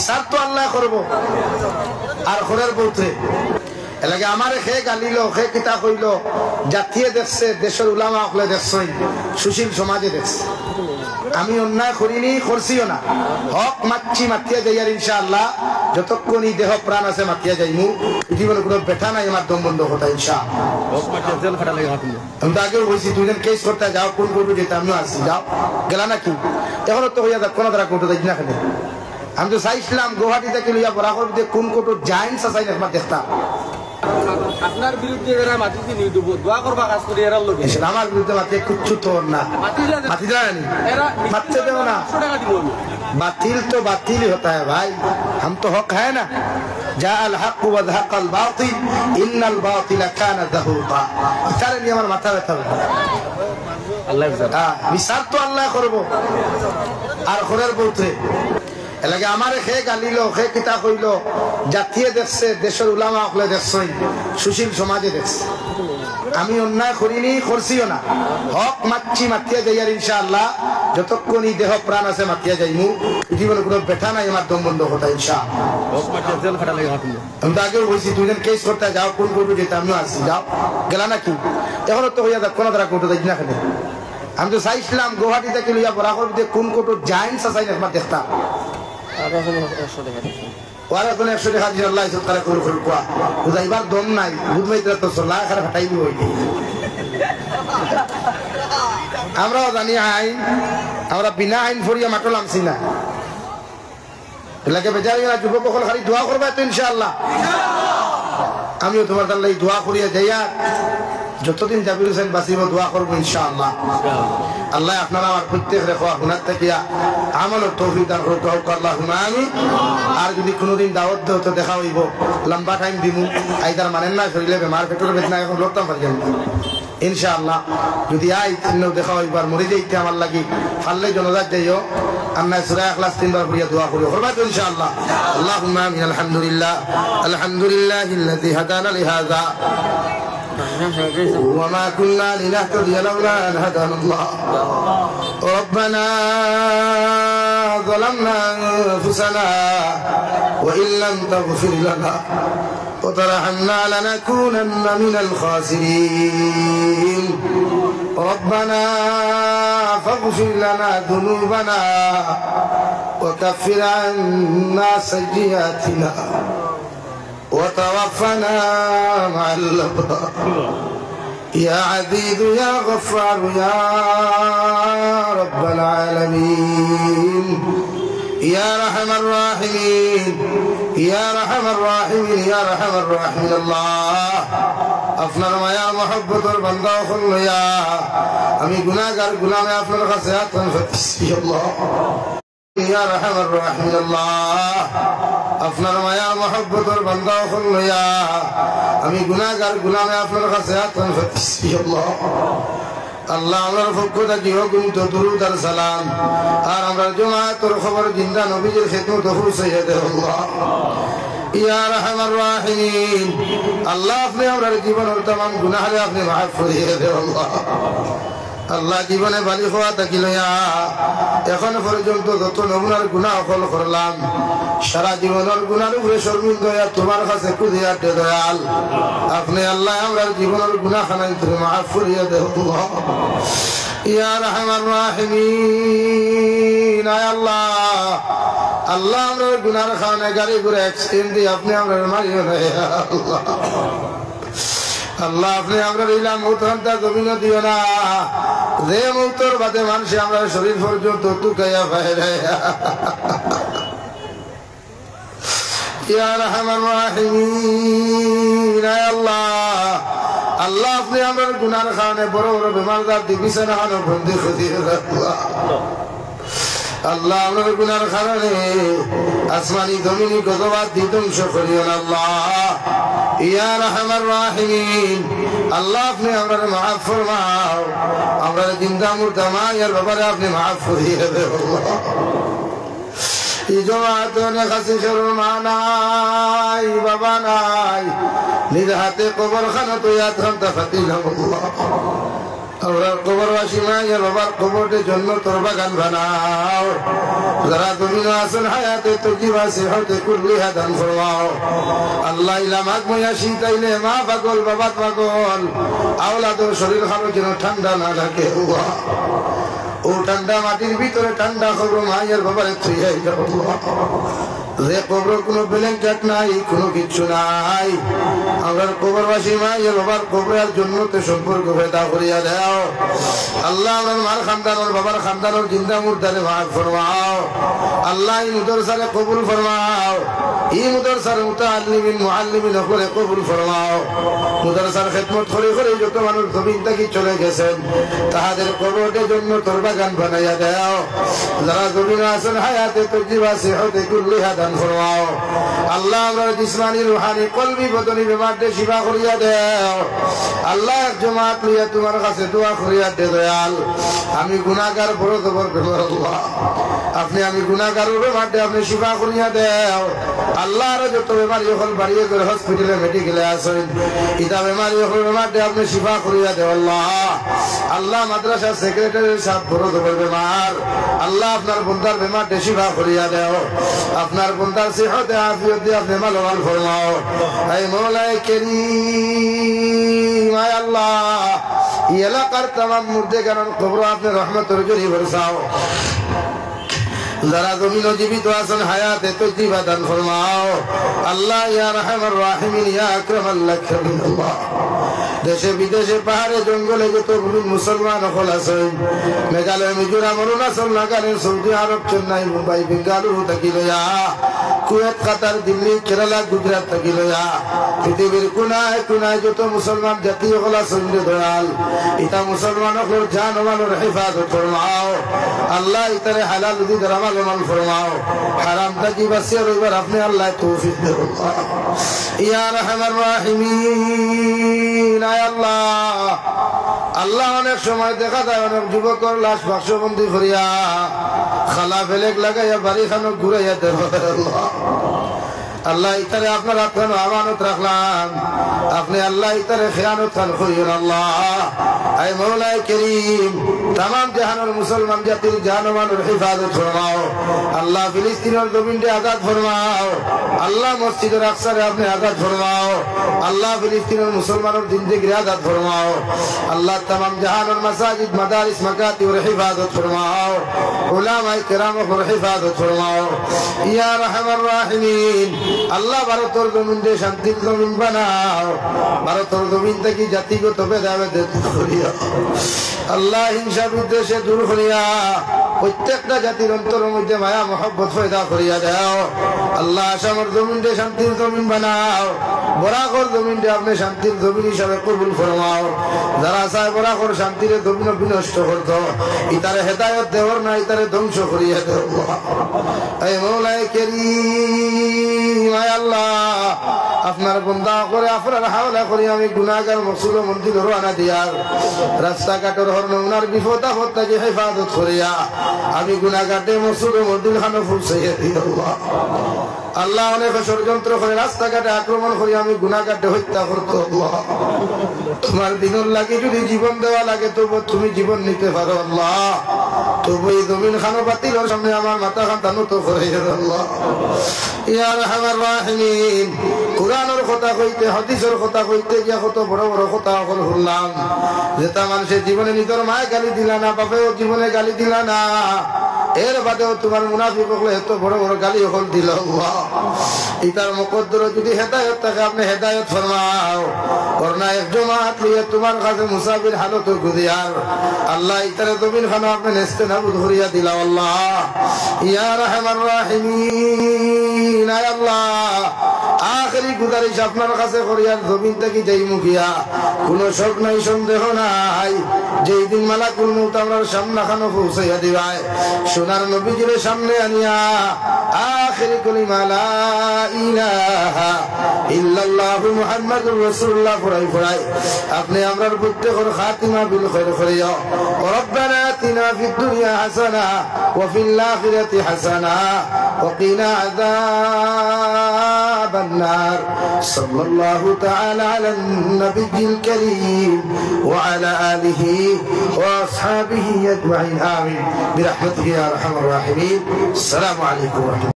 বিচার তো আল্লাহ করবো আর ঘরের বউতে এলাকে আমার খে গালিল খে কিতা কইল জাতীয় দেখছে দেশের উলামা হলে দেখছই সুশীল সমাজে দেখছে আমি অন্যায় করিনি করছিও না হক মাচ্ছি মাতিয়া যাই আর ইনশাআল্লাহ যতক্ষণ দেহ প্রাণ আছে মাতিয়া যাইমু জীবনে কোনো বেঠা নাই আমার দম বন্ধ কথা ইনশাআল্লাহ আমি তো আগেও বলছি দুজন কেস করতে যাও কোন কোর্টে যেতে আমিও আসছি যাও গেলা নাকি এখনো তো হইয়া দেখ কোনো দ্বারা কোর্টে যাই না খেলে আমি তো চাইছিলাম গুয়াহাটি থেকে লইয়া বরাকর কোন কোর্টে যাইন চাই না দেখতাম আপনার বিরুদ্ধে এরা মাটিতে নিয়ে দেবো দোয়া করবা কাজ করে এরা লোক আমার বিরুদ্ধে মাতে কুচ্ছু তোর না মাটি জানি মারতে দেবো না बातिल तो बातिल ही होता है भाई हम तो हक है ना जाअल हक व ज़हक़ल बातिल इन्नल बातिल कान ज़हूक़ा इतारे নিয়ে আমার মাথা ব্যথা আল্লাহ বিচার তো আল্লাহ করব আর ঘরের বউতে এলাকে আমার খে গালিল খে কিতা কইল জাতীয় দেখছে দেশের উলামা হলে দেখছই সুশীল সমাজে দেখছে আমি অন্যায় করিনি করছিও না হক মাচ্ছি মাতিয়া যাই আর ইনশাআল্লাহ যতক্ষণ দেহ প্রাণ আছে মাতিয়া যাইমু জীবনে কোনো বেঠা নাই আমার দম বন্ধ কথা ইনশাআল্লাহ আমি তো আগেও বলছি দুজন কেস করতে যাও কোন কোর্টে যেতে আমিও আসছি যাও গেলা নাকি এখনো তো হইয়া দেখ কোনো দ্বারা কোর্টে যাই না খেলে আমি তো চাইছিলাম গুয়াহাটি থেকে লইয়া বরাকর কোন কোর্টে যাইন চাই না দেখতাম ওরা এখন 100 টাকা দিয়ে আল্লাহ ইসব করে করে কোয়া বুঝাইবার দম নাই বুঝবাইতে তো সল্লাহ খারাপ হাঁটাইবি হই আমরাও জানি আইন আমরা বিনা আইন ফরিয়া মাটল আনছি না এলাকে বেচারিরা যুবক সকল খালি দোয়া করবে তো ইনশাআল্লাহ আমিও তোমার আল্লাহ দোয়া করিয়া যাইয়া যতদিন জাবির হোসেন বাঁচিব দোয়া করবো ইনশাআল্লাহ আল্লাহ আপনারা আমার প্রত্যেক রেখা হুনার থাকিয়া আমলের তৌফিক দান করতে হোক আল্লাহুম্মা আমিন আর যদি কোনোদিন দাওয়াত দেও তো দেখা হইব লম্বা টাইম দিমু আইদার মানেন না শরীরে বেমার পেটের বেদনা এখন লড়তাম পারি ইনশাআল্লাহ যদি আই তিনও দেখা হইবার মরে যাইতে আমার লাগি ফাললে জনজাত যাইও আমরা সূরা ইখলাস তিনবার পড়িয়া দোয়া করি করবা তো ইনশাআল্লাহ আল্লাহুম্মা আমিন আলহামদুলিল্লাহিল্লাযী হাদানা লিহাযা وما كنا لنهتدي لولا أن هدانا الله ربنا ظلمنا أنفسنا وإن لم تغفر لنا وترحمنا لنكونن من الخاسرين ربنا فاغفر لنا ذنوبنا وكفر عنا سيئاتنا وتوفنا مع الأبرار يا عزيز يا غفار يا رب العالمين يا رحم الراحمين يا رحم الراحمين يا رحم الراحمين الله আপনার মায়া মহব্বতের বান্দা হল ইয়া আমি গুনাহগার গোলামে আপনার কাছে আত্মন করতেছি আল্লাহ ইয়া রহমান রহিম আল্লাহ আপনার মায়া মহব্বতের বান্দা হল ইয়া আমি গুনাহগার গোলামে আপনার কাছে আত্মন করতেছি আল্লাহ আল্লাহ আমার পক্ষ থেকে অগণিত দুরূদ আর সালাম আর আমরা জামাতের খবর জিন্দা নবীর খেদমত পৌঁছাইয়া দেন আল্লাহ ইয়া রহমান রহিম আল্লাহ আপনি আমার জীবনের तमाम গুনাহরে আপনি মাফ করিয়ে দেন আল্লাহ আল্লাহ জীবনে বালি হওয়া থাকিল এখন পর্যন্ত যত নমুনার গুনাহ ফল করলাম সারা জীবনের গুনার উপরে শর্মিন্দ হইয়া তোমার কাছে কুদিয়া দয়াল আপনি আল্লাহ আমার জীবনের গুনাহ খানাই তুমি মাফ করিয়ে দেন ইয়া রহমান রহিম আয় আল্লাহ আল্লাহ আমার গুনার খানে গাড়ি ঘুরে অ্যাক্সিডেন্ট দিয়ে আপনি আমার মারিও না আল্লাহ আল্লাহ আপনি আমরা ইলা মৌতটা জমিন দিও না যে মৌতর বাদে মানুষ আমরা শরীর পর্যন্ত টুকাইয়া বাইরে ইয়া রহমান রহিম আল্লাহ আল্লাহ আপনি আমার গুনার কারণে বড় বড় বেমারদার দিবিছেন হানো বন্দি খুদিয়ে আল্লাহ আল্লাহ আমার গুনার কারণে আসমানি জমিনি গজবাত ধ্বংস করিও না আল্লাহ ইয়া রহমান রহিম আল্লাহ আপনি আমরা মাফ ফরমাও আমরা জিন্দা মুর্দা মায়ের ব্যাপারে আপনি মাফ করিয়ে দেন এই জমাতনে কাছে শর্মা নাই বাবা নাই নিজ হাতে কবর খানা তো ইয়াদ খান তাফাতিল আল্লাহ আমরা কবরবাসী মায়ের বাবার কবরের জন্য তোর বাগান বানাও যারা তুমি আসেন হায়াতে তো জীবাসে হতে কুল্লি হাদান ফরমাও আল্লাহ ইলামাক ময়াসি তাইলে মা পাগল বাবা পাগল আওলাদের শরীর খানো যেন ঠান্ডা না থাকে ও ঠান্ডা মাটির ভিতরে ঠান্ডা খবর মায়ের বাবারে থুয়ে যাও যে কবর কোনো ব্ল্যাঙ্কেট নাই কোনো কিছু নাই আমরা কবরবাসী মায়ের বাবার কবরের জন্য তো সম্পর্ক ভেদা করিয়া দাও আল্লাহ আমার মার খানদানোর বাবার খানদানোর জিন্দা মুর্দারে মাফ ফরমাও আল্লাহ এই মুদরসারে কবুল ফরমাও এই মুদরসার মুতাআল্লিমিন মুআল্লিমিন করে কবুল ফরমাও মুদরসার খেদমত করে করে যত মানুষ জমিন থেকে চলে গেছেন তাহাদের কবরের জন্য তোর বাগান বানাইয়া দাও যারা জমিনে আছেন হায়াতে তো জীবাসে হতে কুল্লি হাদান ফরমাও আল্লাহ আমরা জিসমানি রুহানি কলবি বদনি বেমারতে শিফা করিয়া দাও আল্লাহ এক জমাত লইয়া তোমার কাছে দোয়া করিয়া দে দয়াল আমি গুনাহগার বড় খবর আল্লাহ আপনি আমি গুনাহগারের বেমারতে আপনি শিফা করিয়া দাও আল্লাহর যত বেমারি হল বাড়িয়ে করে হসপিটালে মেডিকেলে আসেন ইতা বেমারি হল বেমারতে আপনি শিফা করিয়া দাও আল্লাহ আল্লাহ মাদ্রাসার সেক্রেটারি সাহেব বড় খবর বেমার আল্লাহ আপনার বন্দার বেমারতে শিফা করিয়া দাও আপনার বন্দার সেহতে আফিয়ত দিয়ে আপনি মালামাল ফরমাও এই মওলাই কারীম আয় আল্লাহ এই এলাকার तमाम মুর্দে গান কবর আপনি রহমতের জরি বরসাও যারা জমিন জীবিত আছেন হায়াতে তো জীবাদান ফরমাও আল্লাহ ইয়া রাহমার রাহিমিন ইয়া আকরামাল আকরামিন আল্লাহ দেশে বিদেশে পাহাড়ে জঙ্গলে যত মুসলমান হল আছেন মেঘালয় মিজোরাম অরুণাচল নাগাল্যান্ড সৌদি আরব চেন্নাই মুম্বাই বেঙ্গালুরু থাকি লইয়া কুয়েত কাতার দিল্লি কেরালা গুজরাট থাকি লইয়া পৃথিবীর কোনায় কোনায় যত মুসলমান জাতি হল আছেন দয়াল ইতা মুসলমান হল জান মালের হেফাজত ফরমাও আল্লাহ ইতারে হালাল রুজি আমাল মাল ফরমাও হারাম থেকে বাঁচিয়ে রইবার আপনি আল্লাহ তৌফিক দেন ইয়া রাহমার রাহিমিন আয় আল্লাহ আল্লাহ অনেক সময় দেখা যায় অনেক যুবকর লাশ বাক্সবন্দি করিয়া খালা ফেলেক লাগাইয়া বাড়ি খানো ঘুরাইয়া দেব আল্লাহ ইতারে আপনার আপনার আমানত রাখলাম আপনি আল্লাহ ইতারে খেয়ানত খান করিয়েন আল্লাহ আয় মওলাই করিম तमाम জাহানের মুসলমান জাতির জান ও মালের হেফাজত ফরমাও আল্লাহ ফিলিস্তিনের জমিনকে আজাদ ফরমাও আল্লাহ মসজিদের আকসারে আপনি আজাদ ফরমাও আল্লাহ ফিলিস্তিনের মুসলমানের জিন্দেগি আজাদ ফরমাও আল্লাহ तमाम জাহানের মাসাজিদ মাদারিস মাকাতিব এর হেফাজত ফরমাও উলামায়ে কেরাম এর হেফাজত ফরমাও ইয়া রাহমার রাহিমিন আল্লাহ ভারতের জমিনকে শান্তির জমিন বানাও ভারতের জমিন থেকে জাতিগত ভেদাভেদ দূর করিয়া আল্লাহ হিংসা বিদ্বেষে দূর করিয়া প্রত্যেকটা জাতির অন্তরের মধ্যে মায়া মহব্বত পয়দা করিয়া দাও আল্লাহ আসামের জমিনকে শান্তির জমিন বানাও বরাকর জমিনকে আপনি শান্তির জমিন হিসাবে কবুল ফরমাও যারা চায় বরাকর শান্তির জমিন বিনষ্ট করত ইতারে হেদায়ত দেওয়ার না ইতারে ধ্বংস করিয়া দেব এই মওলাই কারীম আয় আল্লাহ আপনার বন্দা করে আপনার হাওলা করি আমি গুনাহগার মকসুদ মন্দির রওনা দিয়ার রাস্তাঘাটের হরনৌনার বিপদ আপদ থেকে হেফাজত করিয়া আমি গুনাহগারে মকসুদ মন্দির খানো ফুলসাইয়া দিই আল্লাহ আল্লাহ অনেক ষড়যন্ত্র করে রাস্তাঘাটে আক্রমণ করি আমি গুনাহগারে হত্যা করতে আল্লাহ তোমার দিনের লাগে যদি জীবন দেওয়া লাগে তবু তুমি জীবন নিতে পারো আল্লাহ তবু এই জমিন খানো বাতিলের সামনে আমার মাথা খান নত করে আল্লাহ ইয়া রাহমার রাহিমিন কুরআনের কথা কইতে হাদিসের কথা কইতে গিয়া কত বড় বড় কথা শুনলাম যেটা মানুষের জীবনে নিজের মায়ে গালি দিলা না বাপেও জীবনে গালি দিলা না এর বাদেও তোমার মুনাফিক হলে এত বড় বড় গালি হল দিল ইতার মুকদ্দর যদি হেদায়ত থাকে আপনি হেদায়ত ফরমাও করনা এক জমাত লিয়ে তোমার কাছে মুসাফির হালত গুদিয়ার আল্লাহ ইতারে জমিন খানো আপনি নেস্তে নাবুদ করিয়া দিলা আল্লাহ ইয়া রাহমার রাহিমিন আয় আল্লাহ আখেরি গুজারিশ আপনার কাছে করিয়ার জমিন থেকে যাই মুখিয়া কোনো শোক নাই সন্দেহ নাই যেই দিন মালাকুল মউত আমরার সামনে খানো পৌঁছাইয়া দিবায় সোনার নবীজির সামনে আনিয়া আখেরি কলিমা লা ইলাহা ইল্লাল্লাহু মুহাম্মাদুর রাসূলুল্লাহ ফুরাই আপনি আমরার প্রত্যেকের খাতিমা বিল খায়র করিও রব্বানা আতিনা ফিদ দুনিয়া হাসানা ওয়া ফিল আখিরাতি হাসানা ওয়া কিনা আযাবান নার সাল্লাল্লাহু তাআলা আলান নাবিয়্যিল কারীম ওয়া আলা আলিহি ওয়া আসহাবিহি আজমাইন আমিন বিরহমাতিকা ইয়া আরহামার রাহিমিন আসসালামু আলাইকুম।